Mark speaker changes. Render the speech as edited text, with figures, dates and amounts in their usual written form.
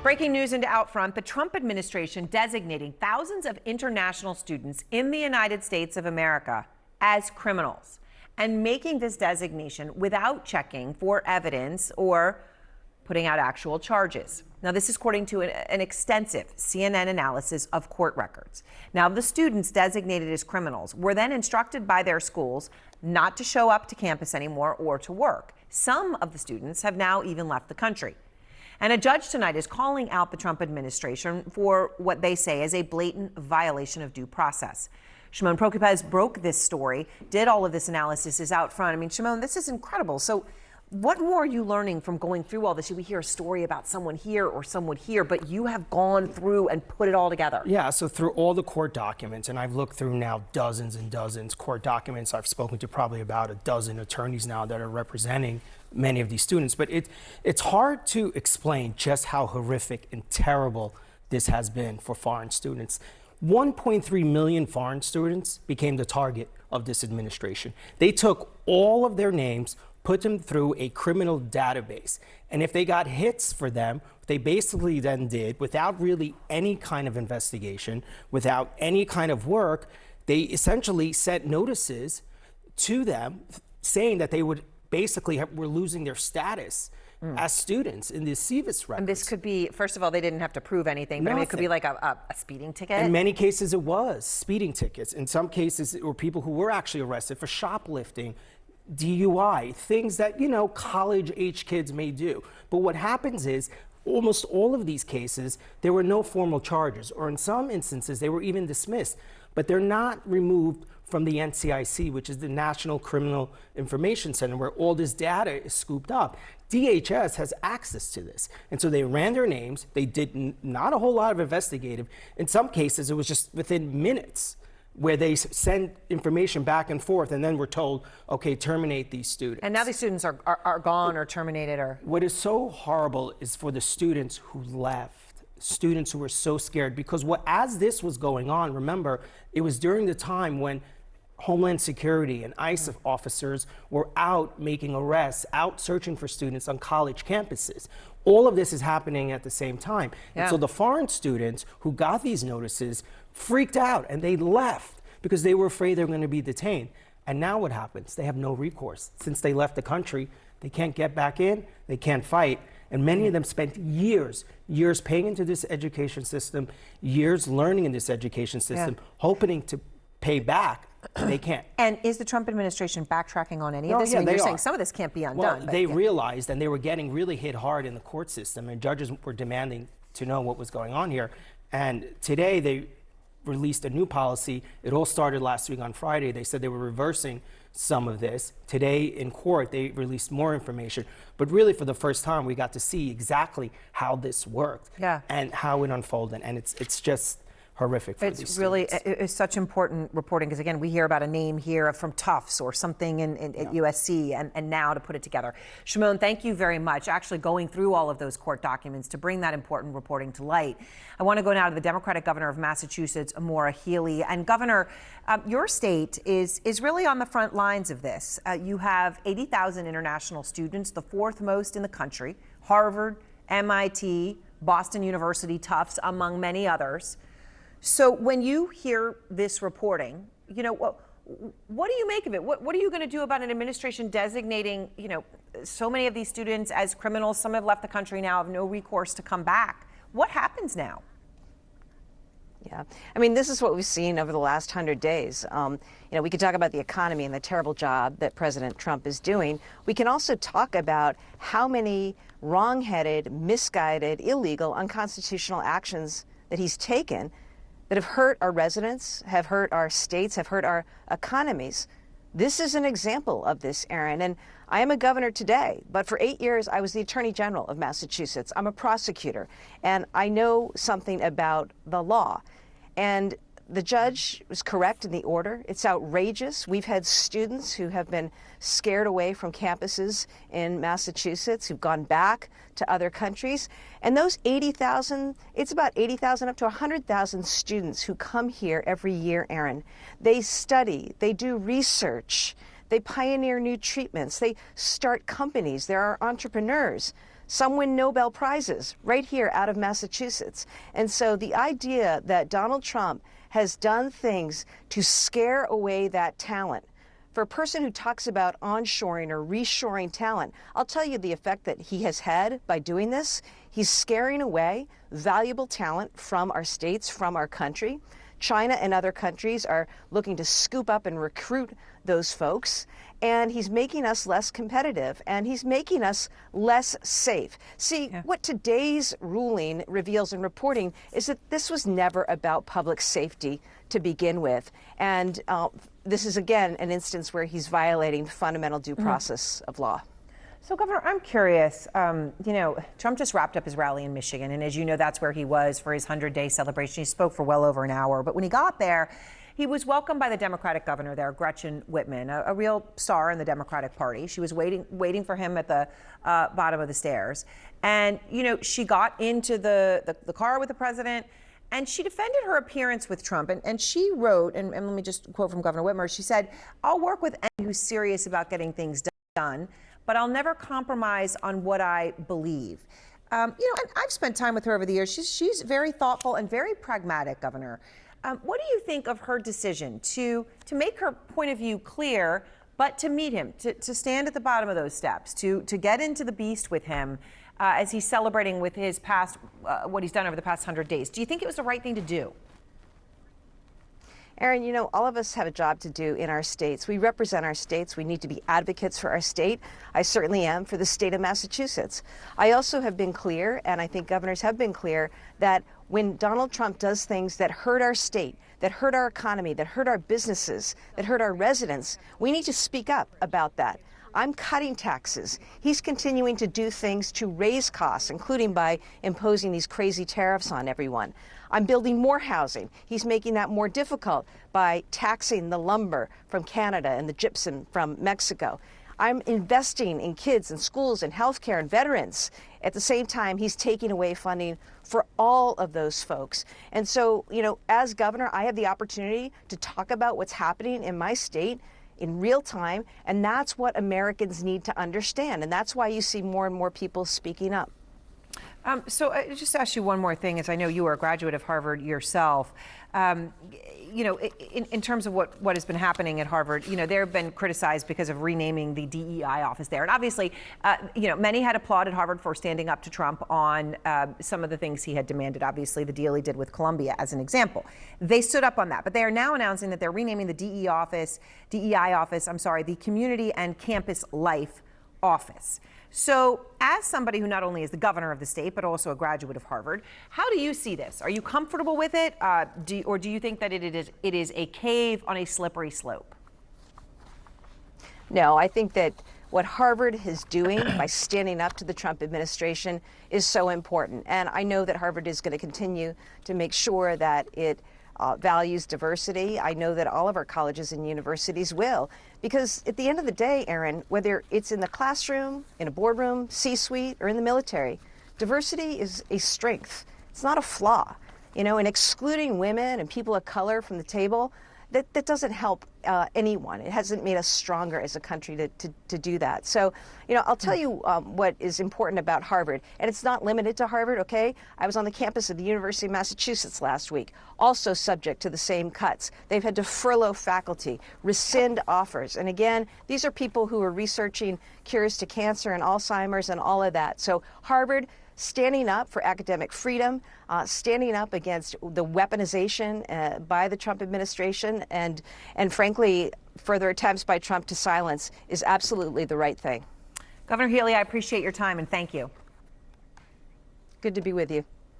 Speaker 1: Breaking news into Outfront, the Trump administration designating thousands of international students in the United States of America as criminals and making this designation without checking for evidence or putting out actual charges. Now, this is according to an extensive CNN analysis of court records. Now, the students designated as criminals were then instructed by their schools not to show up to campus anymore or to work. Some of the students have now even left the country. And a judge tonight is calling out the Trump administration for what they say is a blatant violation of due process. Shimon Prokupecz broke this story, did all of this analysis, is out front. I mean, Shimon, this is incredible. So what more are you learning from going through all this? We hear a story about someone here or someone here, but you have gone through and put it all together.
Speaker 2: Yeah, so through all the court documents, and I've looked through now dozens and dozens court documents. I've spoken to probably about a dozen attorneys now that are representing many of these students, but it's hard to explain just how horrific and terrible this has been for foreign students. 1.3 million foreign students became the target of this administration. They took all of their names, put them through a criminal database, and if they got hits for them, they basically then did, without really any kind of investigation, without any kind of work, they essentially sent notices to them saying that they would basically were losing their status as students in the SEVIS records.
Speaker 1: And this could be, first of all, they didn't have to prove anything, but I mean, it could be like a speeding ticket.
Speaker 2: In many cases, it was speeding tickets. In some cases, it were people who were actually arrested for shoplifting, DUI, things that, you know, college-age kids may do. But what happens is, almost all of these cases, there were no formal charges, or in some instances, they were even dismissed. But they're not removed from the NCIC, which is the National Criminal Information Center, where all this data is scooped up. DHS has access to this. And so they ran their names. They did not a whole lot of investigative. In some cases, it was just within minutes where they send information back and forth and then we're told, okay, terminate these students.
Speaker 1: And now these students are gone or terminated or...
Speaker 2: What is so horrible is for the students who left, students who were so scared, because as this was going on, remember, it was during the time when Homeland Security and ICE officers were out making arrests, out searching for students on college campuses. All of this is happening at the same time.
Speaker 1: Yeah.
Speaker 2: And so the foreign students who got these notices freaked out and they left because they were afraid they were going to be detained. And now what happens? They have no recourse. Since they left the country, they can't get back in, they can't fight. And many of them spent years paying into this education system, years learning in this education system, hoping to pay back. They can't.
Speaker 1: And is the Trump administration backtracking on any of this?
Speaker 2: Yeah,
Speaker 1: I mean,
Speaker 2: you're
Speaker 1: saying some of this can't be undone.
Speaker 2: Well, they realized, and they were getting really hit hard in the court system, and judges were demanding to know what was going on here. And today they released a new policy. It all started last week on Friday. They said they were reversing some of this. Today in court, they released more information. But really, for the first time, we got to see exactly how this worked and how it unfolded. And it's just horrific for these students.
Speaker 1: It's such important reporting, because again, we hear about a name here from Tufts or something at USC, and now to put it together. Shimon, thank you very much. Actually going through all of those court documents to bring that important reporting to light. I want to go now to the Democratic governor of Massachusetts, Maura Healey. And Governor, your state is really on the front lines of this. You have 80,000 international students, the fourth most in the country, Harvard, MIT, Boston University, Tufts, among many others. So when you hear this reporting, you know, what do you make of it? What are you going to do about an administration designating, you know, so many of these students as criminals? Some have left the country now, have no recourse to come back. What happens now?
Speaker 3: Yeah, I mean, this is what we've seen over the last 100 days. You know, we could talk about the economy and the terrible job that President Trump is doing. We can also talk about how many wrong-headed, misguided, illegal, unconstitutional actions that he's taken that have hurt our residents, have hurt our states, have hurt our economies. This is an example of this, Aaron. And I am a governor today, but for 8 years, I was the Attorney General of Massachusetts. I'm a prosecutor, and I know something about the law. And the judge was correct in the order. It's outrageous. We've had students who have been scared away from campuses in Massachusetts, who've gone back to other countries. And those 80,000, it's about 80,000 up to 100,000 students who come here every year, Aaron. They study, they do research, they pioneer new treatments, they start companies, there are entrepreneurs. Some win Nobel Prizes right here out of Massachusetts. And so the idea that Donald Trump has done things to scare away that talent, for a person who talks about onshoring or reshoring talent, I'll tell you the effect that he has had by doing this. He's scaring away valuable talent from our states, from our country. China and other countries are looking to scoop up and recruit those folks. And he's making us less competitive, and he's making us less safe. See, what today's ruling reveals in reporting is that this was never about public safety to begin with. And this is, again, an instance where he's violating fundamental due process of law.
Speaker 1: So, Governor, I'm curious. Trump just wrapped up his rally in Michigan, and as you know, that's where he was for his 100-day celebration. He spoke for well over an hour. But when he got there, he was welcomed by the Democratic governor there, Gretchen Whitman, a real star in the Democratic Party. She was waiting for him at the bottom of the stairs. And, she got into the car with the president, and she defended her appearance with Trump. And she wrote, and let me just quote from Governor Whitmer, she said, "I'll work with anyone who's serious about getting things done, but I'll never compromise on what I believe." And I've spent time with her over the years. She's very thoughtful and very pragmatic, Governor. What do you think of her decision to make her point of view clear, but to meet him, to stand at the bottom of those steps, to get into the beast with him as he's celebrating with his past, what he's done over the past 100 days? Do you think it was the right thing to do?
Speaker 3: Erin, all of us have a job to do in our states. We represent our states. We need to be advocates for our state. I certainly am for the state of Massachusetts. I also have been clear, and I think governors have been clear, that when Donald Trump does things that hurt our state, that hurt our economy, that hurt our businesses, that hurt our residents, we need to speak up about that. I'm cutting taxes. He's continuing to do things to raise costs, including by imposing these crazy tariffs on everyone. I'm building more housing. He's making that more difficult by taxing the lumber from Canada and the gypsum from Mexico. I'm investing in kids and schools and healthcare and veterans. At the same time, he's taking away funding for all of those folks. And so, as governor, I have the opportunity to talk about what's happening in my state in real time, and that's what Americans need to understand. And that's why you see more and more people speaking up.
Speaker 1: So I just ask you one more thing, as I know you are a graduate of Harvard yourself. In terms of what has been happening at Harvard, they've been criticized because of renaming the DEI office there. And obviously, many had applauded Harvard for standing up to Trump on some of the things he had demanded. Obviously, the deal he did with Columbia as an example. They stood up on that, but they are now announcing that they're renaming the DEI office, the Community and Campus Life Office. So as somebody who not only is the governor of the state, but also a graduate of Harvard, how do you see this? Are you comfortable with it? Or do you think that it is a cave on a slippery slope?
Speaker 3: No, I think that what Harvard is doing by standing up to the Trump administration is so important. And I know that Harvard is going to continue to make sure that it values diversity. I know that all of our colleges and universities will, because at the end of the day, Erin, whether it's in the classroom, in a boardroom, C-suite, or in the military, diversity is a strength. It's not a flaw. And excluding women and people of color from the table, that doesn't help anyone. It hasn't made us stronger as a country to do that. So, I'll tell you what is important about Harvard, and it's not limited to Harvard, okay? I was on the campus of the University of Massachusetts last week, also subject to the same cuts. They've had to furlough faculty, rescind offers. And again, these are people who are researching cures to cancer and Alzheimer's and all of that. So Harvard, standing up for academic freedom, standing up against the weaponization by the Trump administration, and frankly, further attempts by Trump to silence is absolutely the right thing.
Speaker 1: Governor Healey, I appreciate your time and thank you.
Speaker 3: Good to be with you.